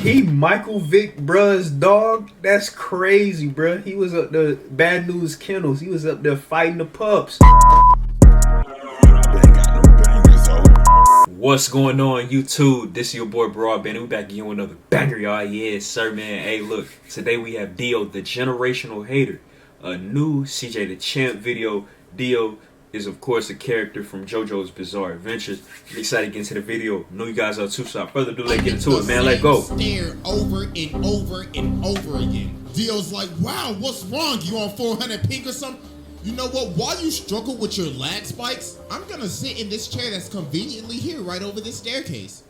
He Michael Vick bruh's dog? That's crazy, bruh. He was up there, Bad News Kennels. He was up there fighting the pups. What's going on, YouTube? This is your boy Broadband, and we back again with another banger, y'all. Yes, sir, man. Hey, look. Today we have Dio, the generational hater. A new CJ Dachamp video. Dio is, of course, a character from JoJo's Bizarre Adventures. I'm excited to get into the video. I know you guys are too, so without further ado, let's get into it, man. Let's go. Stare over and over and over again. Dio's like, wow, what's wrong? You on 400 ping or something? You know what? While you struggle with your lag spikes, I'm gonna sit in this chair that's conveniently here right over this staircase.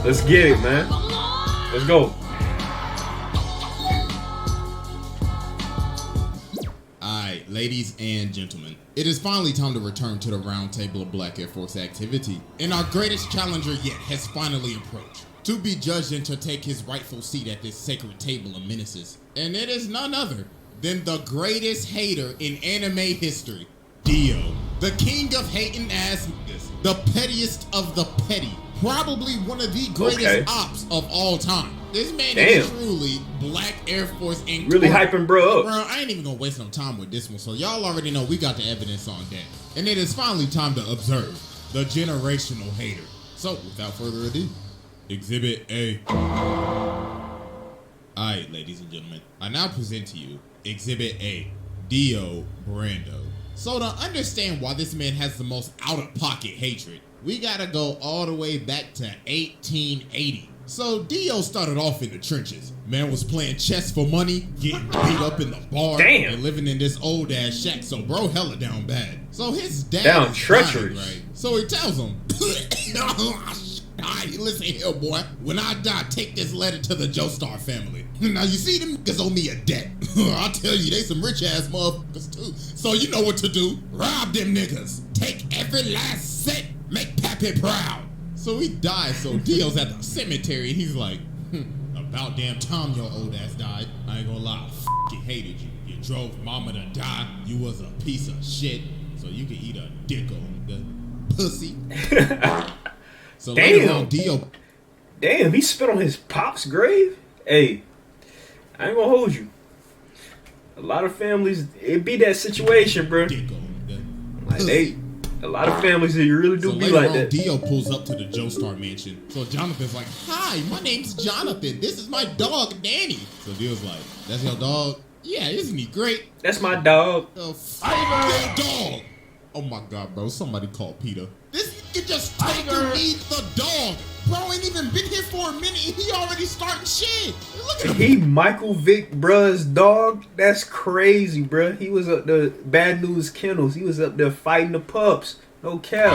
Let's get it, man. Let's go. Alright, ladies and gentlemen, it is finally time to return to the round table of Black Air Force activity. And our greatest challenger yet has finally approached, to be judged and to take his rightful seat at this sacred table of menaces. And it is none other than the greatest hater in anime history, Dio. The king of hating ass niggas, the pettiest of the petty, probably one of the greatest ops of all time. This man is truly Black Air Force Inc. Really hyping bro up. Bro, I ain't even gonna waste no time with this one, so y'all already know we got the evidence on deck. And it is finally time to observe the generational hater. So, without further ado, Exhibit A. Alright, ladies and gentlemen, I now present to you Exhibit A, Dio Brando. So to understand why this man has the most out-of-pocket hatred, we gotta go all the way back to 1880. So Dio started off in the trenches. Man was playing chess for money, getting beat up in the bar, and living in this old ass shack. So bro hella down bad. So his dad down treacherous, right? So he tells him, listen here, boy. When I die, take this letter to the Joestar family. Now you see them niggas owe me a debt. I'll tell you, they some rich ass motherfuckers too. So you know what to do. Rob them niggas. Take every last cent. Make Pappy proud. So he died, so Dio's at the cemetery, and he's like, about damn time your old ass died. I ain't gonna lie, I hated you. You drove mama to die. You was a piece of shit, so you can eat a dick on the pussy. So later on, Dio. Damn, he spit on his pop's grave? Hey, I ain't gonna hold you. A lot of families, it be that situation, bro. Like a lot of families that you really do be like that. Dio pulls up to the Joestar mansion. So Jonathan's like, hi, my name's Jonathan. This is my dog, Danny. So Dio's like, that's your dog? Yeah, isn't he great? That's my dog. Your dog. Oh my God, bro. Somebody call Peter. This nigga just told me the dog. Bro ain't even been here for a minute and he already starting shit. Look at him. He Michael Vick bruh's dog? That's crazy, bruh. He was up there, Bad News Kennels. He was up there fighting the pups. No cap.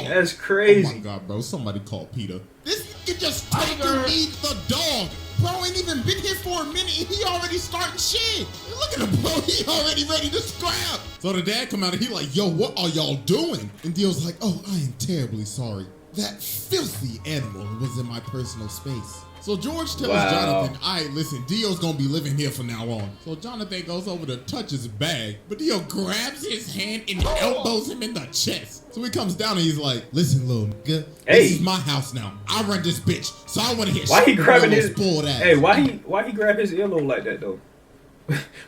That's crazy. Oh my God, bro. Somebody call Peter. This nigga just told me the dog. Bro ain't even been here for a minute and he already starting shit. Look at him, bro. He already ready to scrap. So the dad come out and he like, yo, what are y'all doing? And Dio's like, oh, I am terribly sorry. That filthy animal was in my personal space. So George tells Jonathan, all right, listen, Dio's gonna be living here from now on. So Jonathan goes over to touch his bag, but Dio grabs his hand and elbows him in the chest. So he comes down and he's like, listen, little nigga, this is my house now. I run this bitch, so I wanna hear why he grabbing his spoiled ass. Hey, why he grab his earlobe like that though?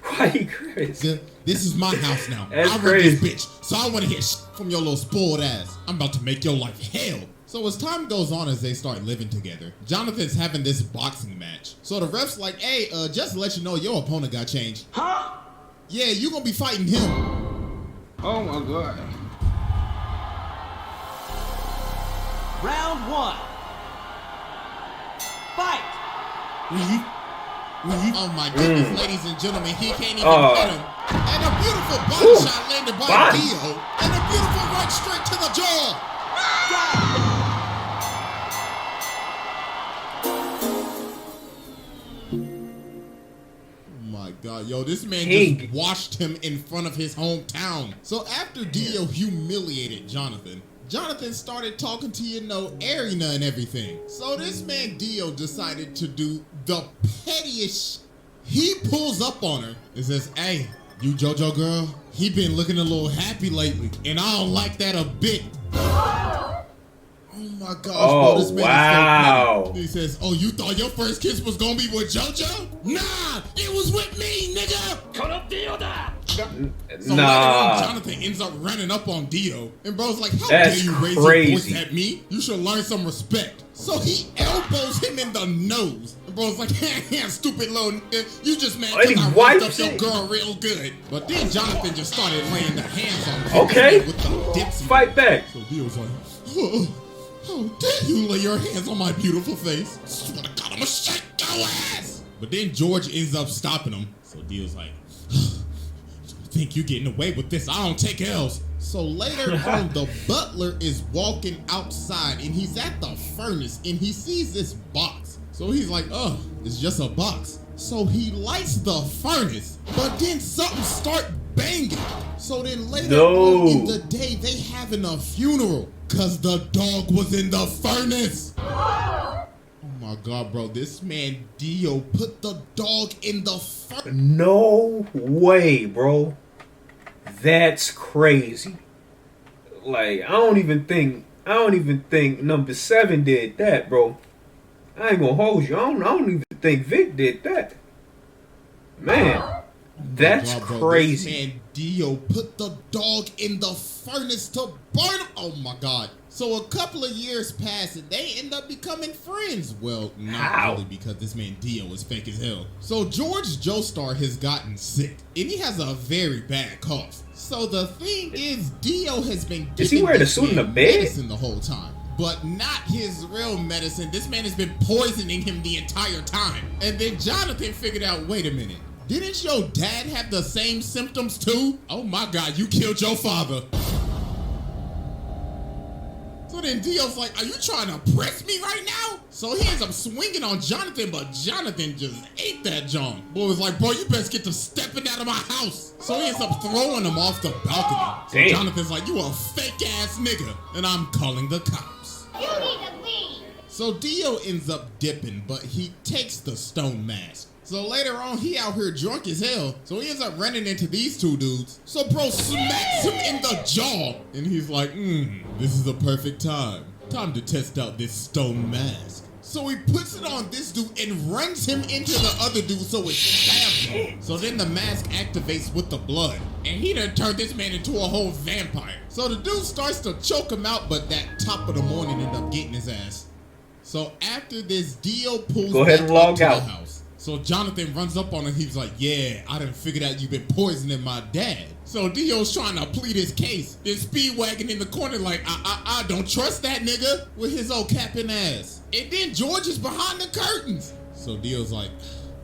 Why he grab his... This is my house now. That's I run this bitch, so I wanna hear shit from your little spoiled ass. I'm about to make your life hell. So as time goes on, as they start living together, Jonathan's having this boxing match. So the ref's like, hey, just to let you know, your opponent got changed. Huh? Yeah, you gonna be fighting him. Oh my God. Round one. Fight. Oh my goodness, ladies and gentlemen, he can't even hit him. And a beautiful body shot landed by Dio. And a beautiful right straight to the jaw. God, yo, this man just washed him in front of his hometown. So after Dio humiliated Jonathan, Jonathan started talking to, you know, Arena and everything. So this man Dio decided to do the pettiest. He pulls up on her and says, hey, You JoJo girl, he been looking a little happy lately, and I don't like that a bit. Oh my gosh, bro, this man is so petty. He says, oh, you thought your first kiss was gonna be with JoJo? Nah, it was with me, nigga! So later on, Jonathan ends up running up on Dio, and bro's like, how dare you raise your voice at me? You should learn some respect. So he elbows him in the nose. And bro's like, stupid little nigga, you just mad because I raped up your girl real good. But then Jonathan just started laying the hands on him. Okay, with the dipsy. Fight back. So Dio's like, how dare you lay your hands on my beautiful face? I swear to God, I'm gonna shake your ass. But then George ends up stopping him. So Dio's like, think you getting away with this? I don't take L's. So later on, the butler is walking outside and he's at the furnace and he sees this box. So he's like, oh, it's just a box. So he lights the furnace, but then something start banging. So then later on in the day, they having a funeral because the dog was in the furnace. Oh my God, bro, this man Dio put the dog in the furnace. No way, bro. That's crazy. Like, I don't even think number 7 did that, bro. I ain't gonna hold you. I don't even think Vic did that. Man, that's crazy. This man Dio put the dog in the furnace to burn him. Oh my God. So a couple of years pass and they end up becoming friends. Well, not really, because this man Dio is fake as hell. So George Joestar has gotten sick and he has a very bad cough. So the thing is, Dio has been giving this man medicine the whole time. But not his real medicine. This man has been poisoning him the entire time. And then Jonathan figured out, wait a minute. Didn't your dad have the same symptoms too? Oh my God, you killed your father. So then Dio's like, are you trying to press me right now? So he ends up swinging on Jonathan, but Jonathan just ate that John. Boy was like, bro, you best get to stepping out of my house. So he ends up throwing him off the balcony. So Jonathan's like, you a fake ass nigga, and I'm calling the cops. You need to leave. So Dio ends up dipping, but he takes the stone mask. So later on, he out here drunk as hell. So he ends up running into these two dudes. So bro smacks him in the jaw. And he's like, this is the perfect time. Time to test out this stone mask. So he puts it on this dude and runs him into the other dude so it stabs him. So then the mask activates with the blood. And he done turned this man into a whole vampire. So the dude starts to choke him out, but that top of the morning end up getting his ass. So after this, Dio pulls back up to the house. So Jonathan runs up on him. He's like, yeah, I done figured out you've been poisoning my dad. So Dio's trying to plead his case. Then Speedwagon in the corner like, I don't trust that nigga with his old capping ass. And then George is behind the curtains. So Dio's like,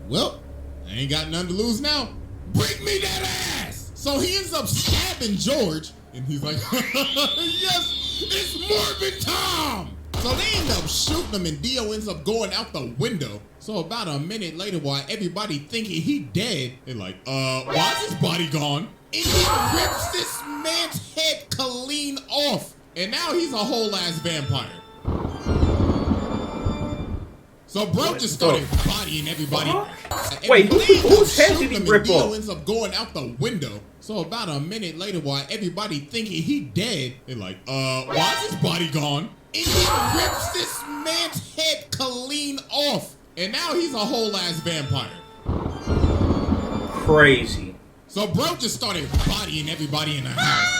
well, I ain't got nothing to lose now. Bring me that ass. So he ends up stabbing George. And he's like, yes, it's Morbid Tom. So they end up shooting him and Dio ends up going out the window. So about a minute later, while everybody thinking he dead, they're like, why is his body gone? And he rips this man's head clean off. And now he's a whole ass vampire. So bro just started bodying everybody. Wait, whose head did he rip off? Dio ends up going out the window. So about a minute later, while everybody thinking he dead, they're like, why is his body gone? And he rips this man's head clean off. And now he's a whole ass vampire. Crazy. So bro just started bodying everybody in the house.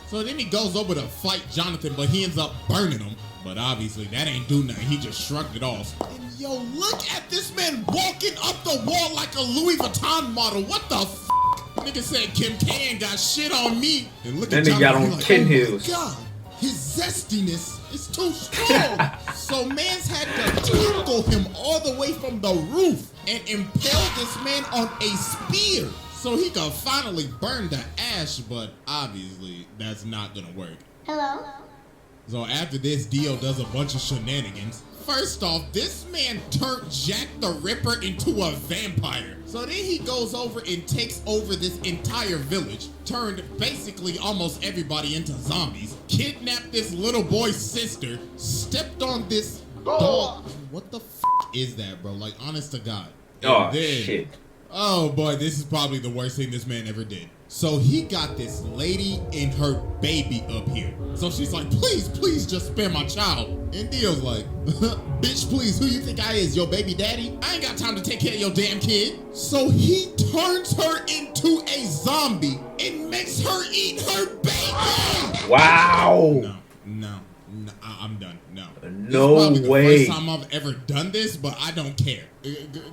So then he goes over to fight Jonathan, but he ends up burning him. But obviously that ain't do nothing. He just shrugged it off. And yo, look at this man walking up the wall like a Louis Vuitton model. What the f? Nigga said Kim K ain't got shit on me. And look at Jonathan, got on like, Ken Hills. God, his zestiness is too strong. So man's had to tackle him all the way from the roof and impale this man on a spear so he could finally burn the ash, but obviously that's not gonna work. Hello? So after this, Dio does a bunch of shenanigans. First off, this man turned Jack the Ripper into a vampire. So then he goes over and takes over this entire village, turned basically almost everybody into zombies, kidnapped this little boy's sister, stepped on this dog. What the f is that, bro? Like, honest to God. Oh, shit. Oh boy, this is probably the worst thing this man ever did. So he got this lady and her baby up here. So she's like, please, please just spare my child. And Dio's like, bitch, please, who you think I is, your baby daddy? I ain't got time to take care of your damn kid. So he turns her into a zombie and makes her eat her baby. Wow. No, I'm done. No. No this is probably way. the first time I've ever done this, but I don't care.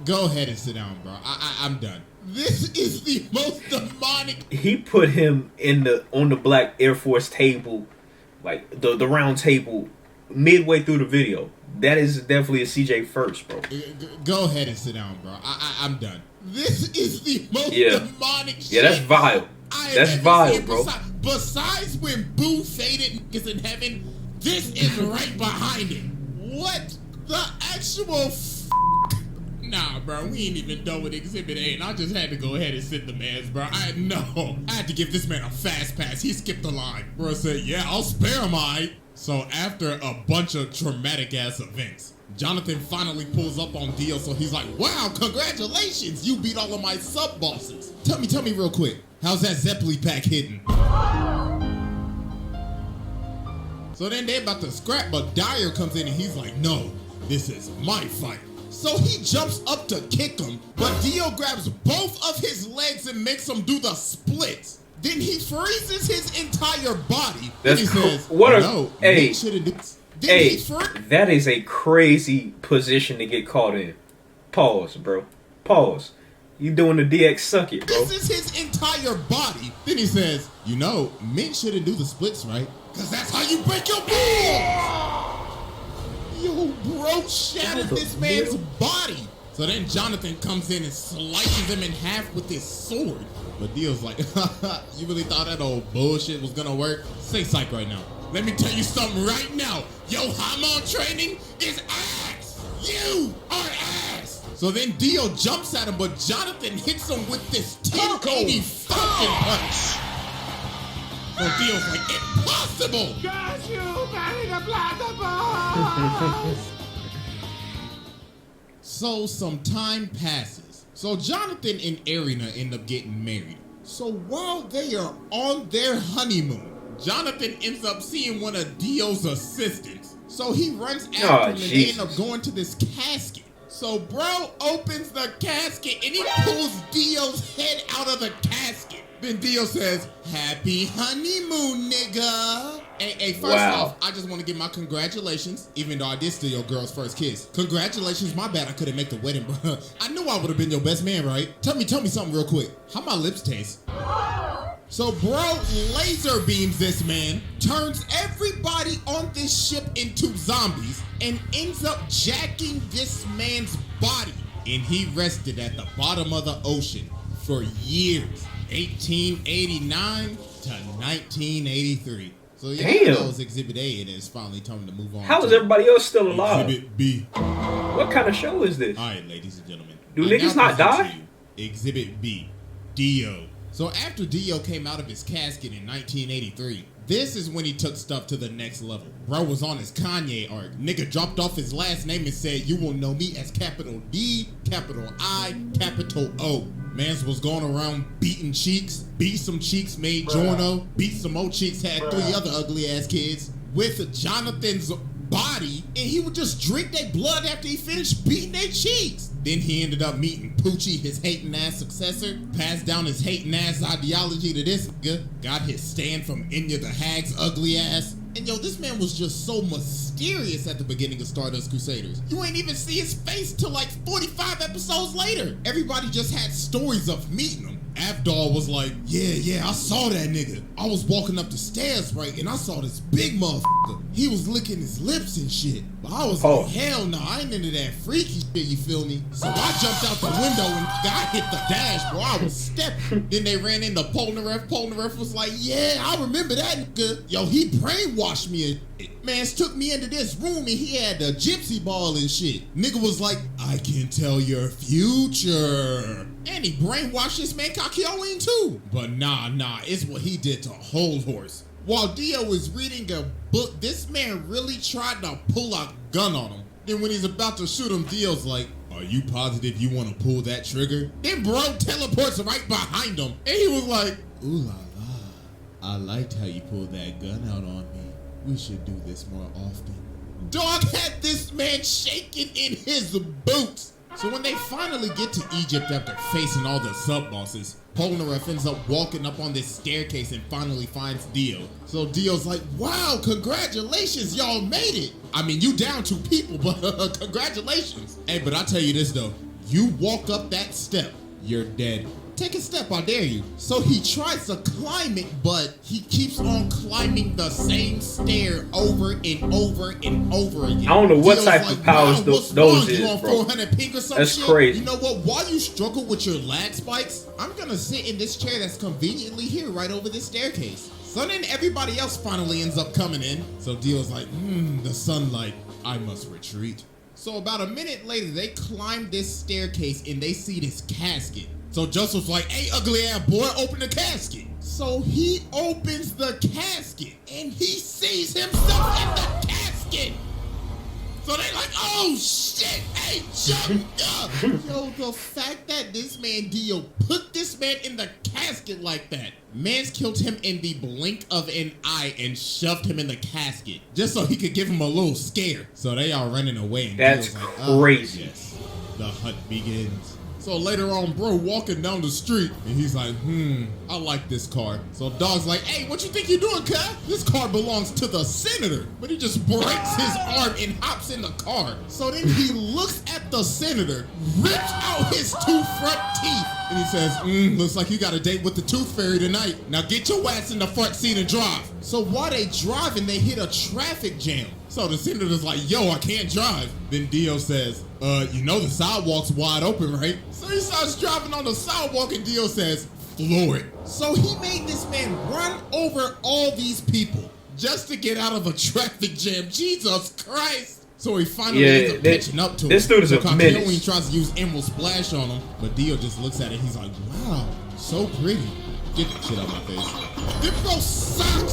Go ahead and sit down, bro. I'm done. This is the most demonic. He put him on the black Air Force table, like the round table, midway through the video. That is definitely a CJ first, bro. Go ahead and sit down, bro. I'm done. This is the most demonic shit. Yeah, that's vile. That's vile, bro. Besides when Boo faded is in heaven, this is right behind it. What the actual Nah, bro, we ain't even done with Exhibit A, and I just had to go ahead and sit the mans, bro. I had to give this man a fast pass. He skipped the line. Bro said, yeah, I'll spare him, aight. So after a bunch of traumatic-ass events, Jonathan finally pulls up on Dio, so he's like, wow, congratulations, you beat all of my sub-bosses. Tell me real quick, how's that Zeppeli pack hitting? So then they're about to scrap, but Dyer comes in and he's like, no, this is my fight. So he jumps up to kick him, but Dio grabs both of his legs and makes him do the splits. Then he freezes his entire body. That's and he says, what a no, hey, that is a crazy position to get caught in. Pause, bro. Pause. You doing the DX suck it, bro. This is his entire body. Then he says, you know, men shouldn't do the splits, right? Because that's how you break your balls. Yo, bro shattered this man's body. So then Jonathan comes in and slices him in half with his sword. But Dio's like, you really thought that old bullshit was gonna work? Say psych right now. Let me tell you something right now. Yo, hormone training is ass. You are ass. So then Dio jumps at him, but Jonathan hits him with this 1080 Falcon punch. So Dio's like, impossible. Got you, bury the platypus. So some time passes. So Jonathan and Arena end up getting married. So while they are on their honeymoon, Jonathan ends up seeing one of Dio's assistants. So he runs after him and they end up going to this casket. So bro opens the casket and he pulls Dio's head out of the casket. Then Dio says, happy honeymoon, nigga. Hey, first off, I just want to give my congratulations, even though I did steal your girl's first kiss. Congratulations, my bad I couldn't make the wedding, bro. I knew I would have been your best man, right? Tell me something real quick. How my lips taste? So bro laser beams this man, turns everybody on this ship into zombies, and ends up jacking this man's body. And he rested at the bottom of the ocean for years. 1889 to 1983. So yeah, that was Exhibit A, and it's finally time to move on. How is everybody else still alive? Exhibit B. What kind of show is this? All right, ladies and gentlemen. Do niggas not die? Exhibit B. Dio. So after Dio came out of his casket in 1983, this is when he took stuff to the next level. Bro was on his Kanye arc. Nigga dropped off his last name and said, you will know me as capital D, capital I, capital O. Mans was going around beating cheeks, beat some cheeks, made Jorno, beat some more cheeks, had 3 other ugly ass kids with Jonathan's body, and he would just drink their blood after he finished beating their cheeks. Then he ended up meeting Poochie, his hating ass successor, passed down his hating ass ideology to this nigga, got his stand from Enya the Hag's ugly ass. And yo, this man was just so mysterious at the beginning of Stardust Crusaders. You ain't even see his face till like 45 episodes later. Everybody just had stories of meeting him. Abdul was like, yeah, I saw that nigga. I was walking up the stairs, right, and I saw this big motherfucker. He was licking his lips and shit. But I was like, hell no, I ain't into that freaky shit, you feel me? So I jumped out the window and I hit the dash, bro. I was stepping. Then they ran into Polnareff. Polnareff was like, yeah, I remember that nigga. Yo, he brainwashed me and shit. Mans took me into this room and he had the gypsy ball and shit. Nigga was like, I can tell your future. And he brainwashed this man Kakyoin too. But nah, it's what he did to Whole Horse. While Dio was reading a book, this man really tried to pull a gun on him. Then when he's about to shoot him, Dio's like, are are you positive you want to pull that trigger? Then bro teleports right behind him. And he was like, ooh la la. I liked how you pulled that gun out on me. We should do this more often. Dog had this man shaking in his boots. So when they finally get to Egypt after facing all the sub-bosses, Polnareff ends up walking up on this staircase and finally finds Dio. So Dio's like, wow, congratulations, y'all made it. I mean, you down 2 people, but congratulations. Hey, but I tell you this though, you walk up that step, you're dead. Take a step, I dare you. So he tries to climb it, but he keeps on climbing the same stair over and over and over again. I don't know what Dio's type of powers those you is, on bro. 400 ping or some That's shit? crazy. You know what? While you struggle with your lag spikes, I'm gonna sit in this chair that's conveniently here right over this staircase. So then everybody else finally ends up coming in. So Dio's like, the sunlight, I must retreat. So about a minute later, they climb this staircase and they see this casket. So Joseph's like, hey, ugly ass boy, open the casket. So he opens the casket and he sees himself in the casket. So they like, oh shit, hey, jump up. Yo, the fact that this man Dio put this man in the casket like that. Man's killed him in the blink of an eye and shoved him in the casket just so he could give him a little scare. So they are running away. And That's Dio's like, crazy. Yes, the hunt begins. So later on, bro walking down the street, and he's like, I like this car. So dog's like, hey, what you think you're doing, cuz? This car belongs to the senator. But he just breaks his arm and hops in the car. So then he looks at the senator, rips out his 2 front teeth, and he says, looks like you got a date with the tooth fairy tonight. Now get your ass in the front seat and drive. So while they driving, they hit a traffic jam. So the senator's like, yo, I can't drive. Then Dio says, you know the sidewalk's wide open, right? So he starts driving on the sidewalk and Dio says, floor it. So he made this man run over all these people just to get out of a traffic jam. Jesus Christ. So he finally ends up catching up to him. This dude is a menace. He tries to use Emerald Splash on him, but Dio just looks at it. He's like, wow, so pretty. Get that shit out of my face. This bro sucks.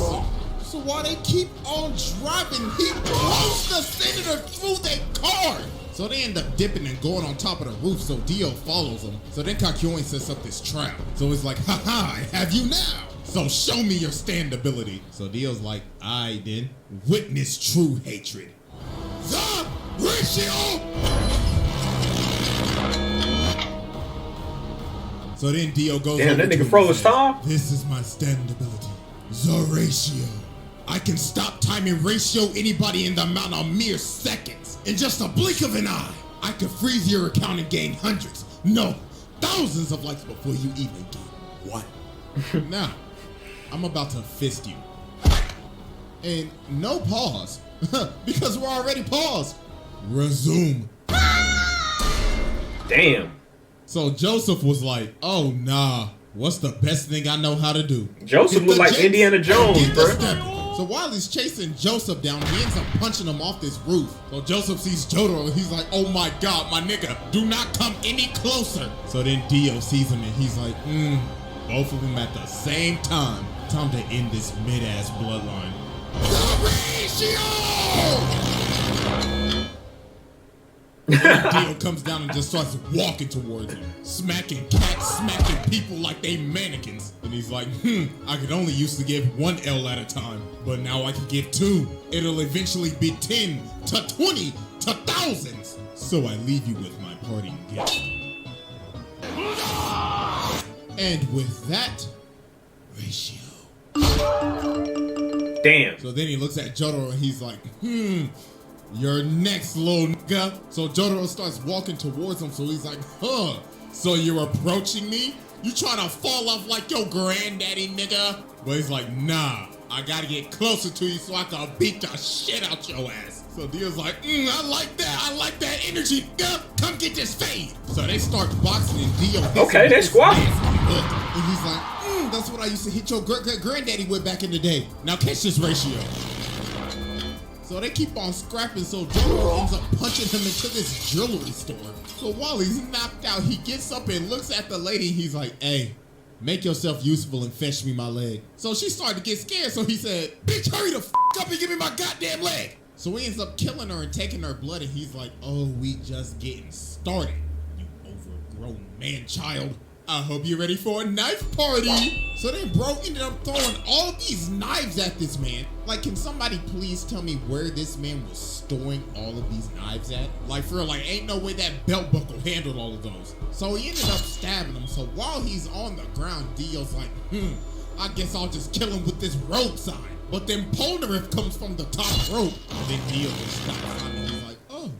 So while they keep on driving, he blows the senator through their car. So they end up dipping and going on top of the roof, so Dio follows them. So then Kakyoin sets up this trap. So it's like, haha, I have you now. So show me your standability. So Dio's like, I then witness true hatred. The ratio! So then Dio goes Damn, over that to nigga him froze and his says, time? this is my standability. The ratio. I can stop time and ratio anybody in the amount of mere seconds. In just a blink of an eye, I could freeze your account and gain hundreds, no, thousands of likes before you even get one. Now, I'm about to fist you. And no pause, because we're already paused. Resume. Damn. So Joseph was like, oh nah, what's the best thing I know how to do? Joseph looked like Indiana Jones, bro. So while he's chasing Joseph down, he ends up punching him off this roof. So Joseph sees Jotaro and he's like, oh my God, my nigga, do not come any closer. So then Dio sees him and he's like, both of them at the same time. Time to end this mid-ass bloodline. Dio comes down and just starts walking towards him, smacking cats, smacking people like they mannequins. And he's like, I could only used to give 1 L at a time, but now I can give 2. It'll eventually be 10 to 20 to thousands. So I leave you with my parting gift. And with that, ratio. Damn. So then he looks at Jotaro and he's like, you're next, little nigga. So Jotaro starts walking towards him, so he's like, so you're approaching me? You trying to fall off like your granddaddy, nigga? But he's like, nah, I gotta get closer to you so I can beat the shit out your ass. So Dio's like, I like that energy, nigga. Come get this fade. So they start boxing and Dio hits Okay, him they with his squat. nasty hook. And he's like, that's what I used to hit your granddaddy with back in the day. Now catch this ratio. So they keep on scrapping, so Jotaro ends up punching him into this jewelry store. So while he's knocked out, he gets up and looks at the lady. He's like, hey, make yourself useful and fetch me my leg. So she started to get scared, so he said, bitch, hurry the f*** up and give me my goddamn leg. So he ends up killing her and taking her blood, and he's like, oh, we just getting started. grown man-child. I hope you're ready for a knife party. So then bro ended up throwing all these knives at this man. Like, can somebody please tell me where this man was storing all of these knives at? Like, for real, like, ain't no way that belt buckle handled all of those. So he ended up stabbing him. So while he's on the ground, Dio's like, I guess I'll just kill him with this road sign. But then Polnareff comes from the top rope. And then Dio just stops him and he's like, oh,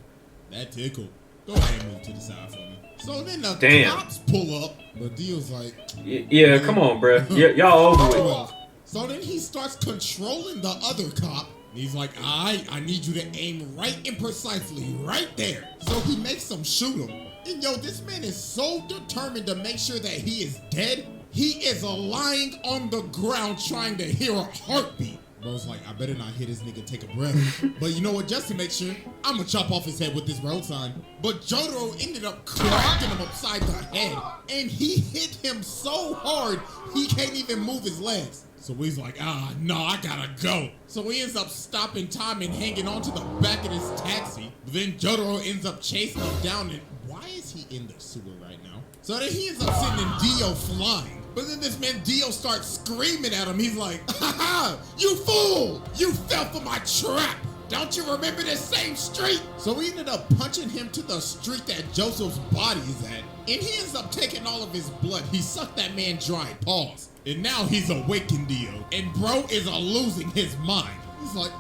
that tickled. Go ahead and move to the side for me. So then the cops pull up, but Dio's like, yeah, come on, bro. Y'all over with. So then he starts controlling the other cop. He's like, I need you to aim right and precisely right there. So he makes him shoot him. And yo, this man is so determined to make sure that he is dead. He is lying on the ground trying to hear a heartbeat. Bro's like, I better not hit this nigga, take a breath. But you know what, just to make sure, I'm gonna chop off his head with this road sign. But Jotaro ended up cracking him upside the head. And he hit him so hard, he can't even move his legs. So he's like, no, I gotta go. So he ends up stopping time and hanging onto the back of this taxi. But then Jotaro ends up chasing him down. And why is he in the sewer right now? So then he ends up sending Dio flying. But then this man Dio starts screaming at him. He's like, you fool! You fell for my trap! Don't you remember this same street? So we ended up punching him to the street that Joseph's body is at. And he ends up taking all of his blood. He sucked that man dry. Pause. And now he's awakened Dio. And bro is losing his mind. He's like,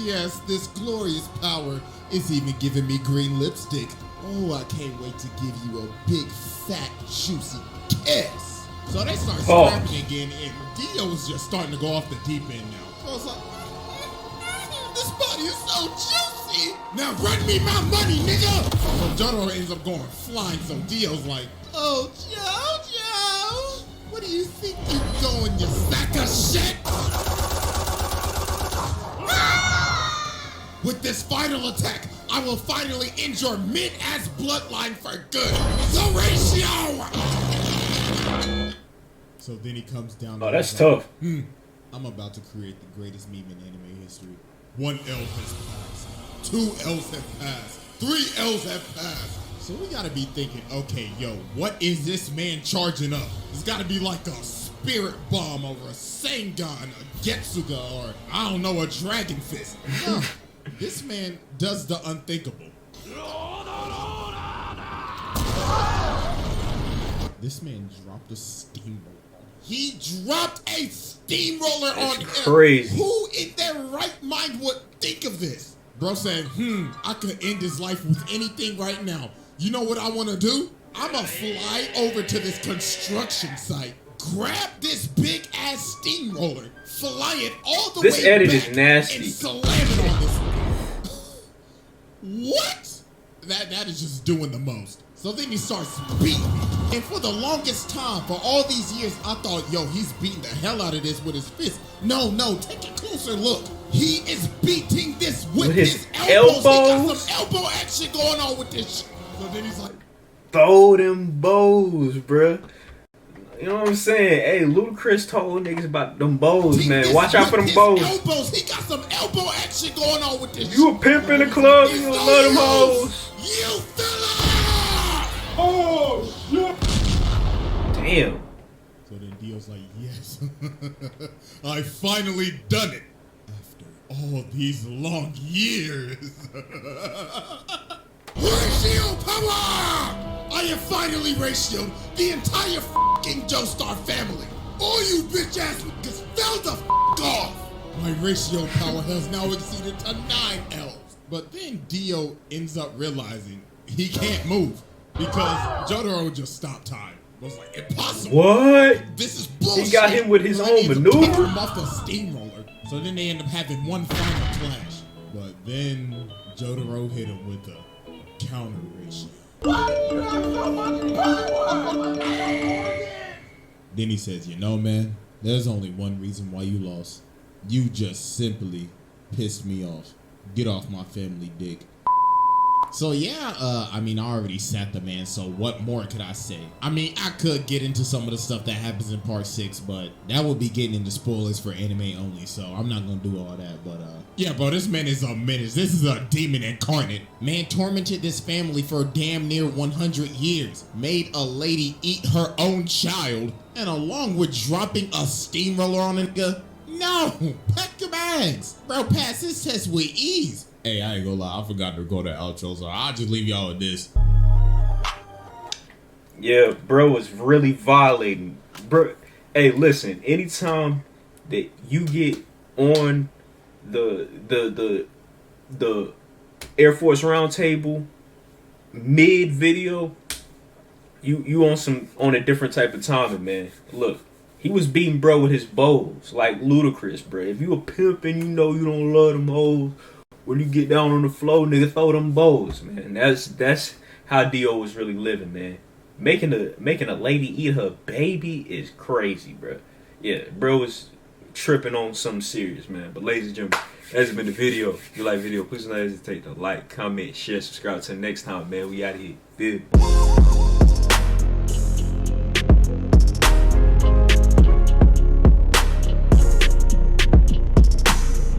yes, this glorious power is even giving me green lipstick. Oh, I can't wait to give you a big, fat, juicy kiss. So they start scrapping again, and Dio's just starting to go off the deep end now. So it's like, this body is so juicy. Now run me my money, nigga. So Jotaro ends up going flying, so Dio's like, oh, Jojo, what do you think you're going, you sack of shit? With this final attack, I will finally end your mid-ass bloodline for good. The ratio! So then he comes down. Oh, that's tough. I'm about to create the greatest meme in anime history. 1 L has passed. 2 L's have passed. 3 L's have passed. So we gotta be thinking, okay, yo, what is this man charging up? It's gotta be like a spirit bomb or a Sengun, a Getsuga, or I don't know, a Dragon Fist. No, this man does the unthinkable. This man dropped a steamroller. He dropped a steamroller on him. Crazy. Who in their right mind would think of this? Bro said, I could end his life with anything right now. You know what I want to do? I'm going to fly over to this construction site, grab this big ass steamroller, fly it all the way back. This edit is nasty. And slam it on this. What? That is just doing the most. So then he starts beating me. And for the longest time, for all these years, I thought, yo, he's beating the hell out of this with his fist. No, take a closer look. He is beating this with his elbows. He got some elbow action going on with this shit. So then he's like, throw them bows, bruh. You know what I'm saying? Hey, Ludacris told niggas about them bows, man. Watch out for them bows. Elbows. He got some elbow action going on with this shit. You a pimp in the club, you gonna love them hoes. You fella! Oh, shit! Damn. So then Dio's like, yes, I finally done it. After all these long years. Ratio power! I have finally ratioed the entire f***ing Joestar family. All you bitch ass niggas fell the f*** off. My ratio power has now exceeded to 9 L's. But then Dio ends up realizing he can't move because Jotaro just stopped time. I was like, impossible. What? This is bullshit. He got him with his own Take maneuver? him off the steamroller. So then they end up having one final clash. But then Jotaro hit him with a counter ratio. Then he says, you know, man, there's only one reason why you lost. You just simply pissed me off. Get off my family dick. So yeah, I mean, I already sat the man, so what more could I say? I mean, I could get into some of the stuff that happens in part 6, but that would be getting into spoilers for anime only, so I'm not gonna do all that, but yeah, bro, this man is a menace. This is a demon incarnate. Man tormented this family for damn near 100 years, made a lady eat her own child, and along with dropping a steamroller on a nigga, no, pack your bags. Bro, pass this test with ease. Hey, I ain't gonna lie, I forgot to go to outro, so I'll just leave y'all with this. Yeah, bro was really violating. Bro, hey, listen, anytime that you get on the Air Force Roundtable mid video, you on a different type of timing, man. Look, he was beating bro with his bows, like ludicrous, bro. If you a pimp and you know you don't love them hoes, when you get down on the floor, nigga, throw them bows, man. That's how Dio was really living, man. Making a lady eat her baby is crazy, bro. Yeah, bro was tripping on something serious, man. But ladies and gentlemen, that's been the video. If you like the video, please don't hesitate to like, comment, share, subscribe. Till next time, man. We out of here. Dude.